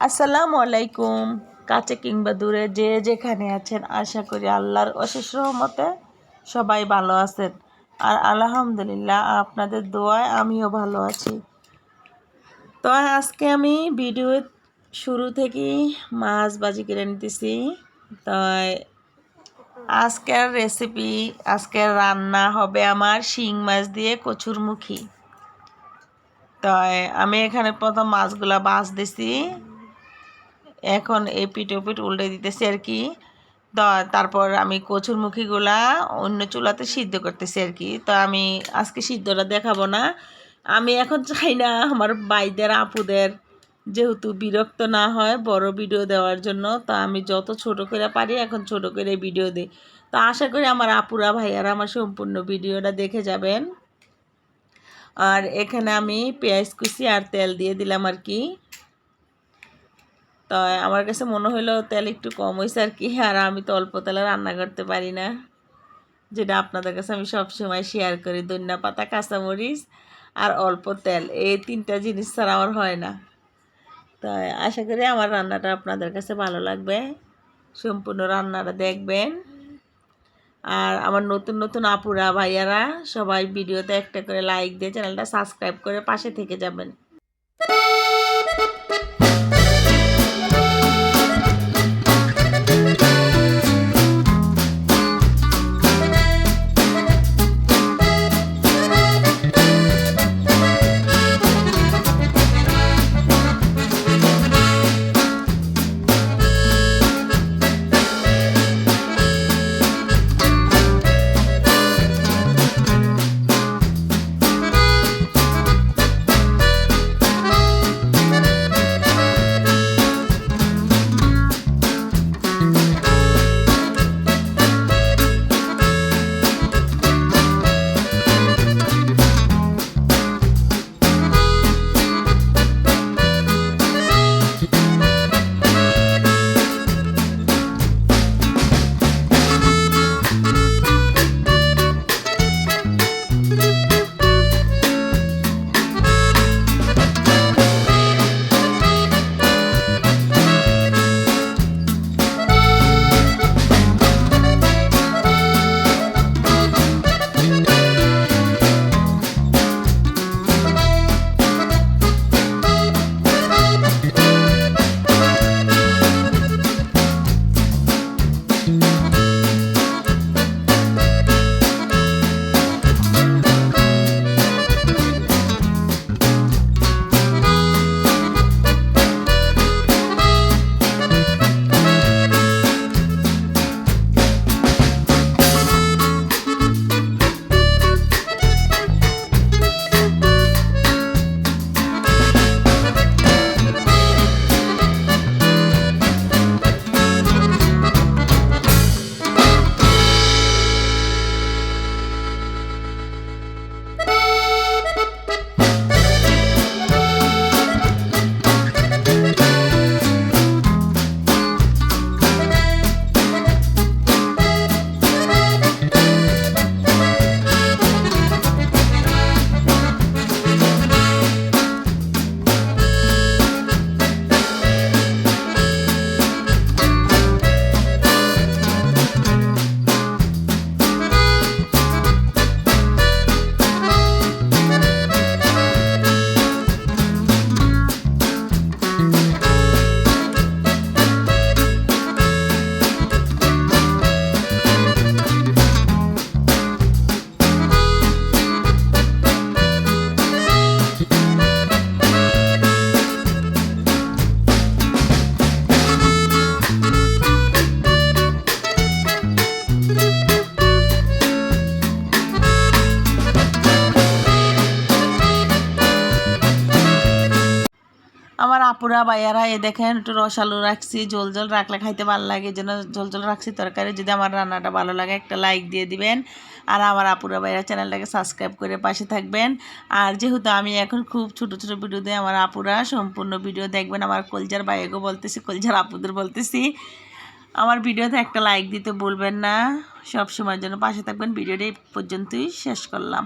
আসসালামু আলাইকুম। কাছে কিংবা দূরে যে যেখানে আছেন, আশা করি আল্লাহর অশেষ রহমতে সবাই ভালো আছেন। আর আলহামদুলিল্লাহ আপনাদের দোয়ায় আমিও ভালো আছি। তো আজকে আমি ভিডিও শুরু থেকেই মাছ ভাজি করে নিতেছি। তাই আজকের রেসিপি, আজকের রান্না হবে আমার শিং মাছ দিয়ে কচুরমুখী। তাই আমি এখানে প্রথম মাছগুলা ভাজতেছি, এখন এপিট ওপিট উল্টে দিতেছি আর কি। তারপর আমি কচুরমুখীগুলা অন্য চুলাতে সিদ্ধ করতেছি আর কি। তো আমি আজকে সিদ্ধটা দেখাবো না। আমি এখন চাই না আমার ভাইদের আপুদের যেহেতু বিরক্ত না হয় বড় ভিডিও দেওয়ার জন্য, তো আমি যত ছোট করে পারি এখন ছোট করে ভিডিও দিই। তো আশা করি আমার আপুরা ভাইয়ারা আমার সম্পূর্ণ ভিডিওটা দেখে যাবেন। আর এখানে আমি পেঁয়াজ কুচি আর তেল দিয়ে দিলাম আর কি। তো আমার কাছে মনে হলো তেল একটু কম হয়েছে আর কি। আর আমি তো অল্প তেলে রান্না করতে পারি না, যেটা আপনাদের কাছে আমি সবসময় শেয়ার করি। ধনিয়া পাতা, কাঁচামরিচ আর অল্প তেল, এই তিনটা জিনিস ছাড়া আমার হয় না। তাই আশা করি আমার রান্নাটা আপনাদের কাছে ভালো লাগবে, সম্পূর্ণ রান্নাটা দেখবেন। আর আমার নতুন নতুন আপুরা ভাইয়ারা সবাই ভিডিওতে একটা করে লাইক দিয়ে চ্যানেলটা সাবস্ক্রাইব করে পাশে থেকে যাবেন। আমার আপুরা ভাইয়ারা এ দেখেন একটু রসালো রাখছি, ঝোল ঝোল রাখলে খাইতে ভালো লাগে, এই জন্য ঝোল ঝোল রাখছি তরকারি। যদি আমার রান্নাটা ভালো লাগে একটা লাইক দিয়ে দিবেন, আর আমার আপুরা ভাইয়ারা চ্যানেলটাকে সাবস্ক্রাইব করে পাশে থাকবেন। আর যেহেতু আমি এখন খুব ছোটো ছোটো ভিডিও দিই, আমার আপুরা সম্পূর্ণ ভিডিও দেখবেন। আমার কলজার ভাইয়াকে বলতেছি, কলজার আপুদের বলতেছি, আমার ভিডিওতে একটা লাইক দিতে বলবেন না। সব সময়ের জন্য পাশে থাকবেন। ভিডিওটা এই পর্যন্তই শেষ করলাম।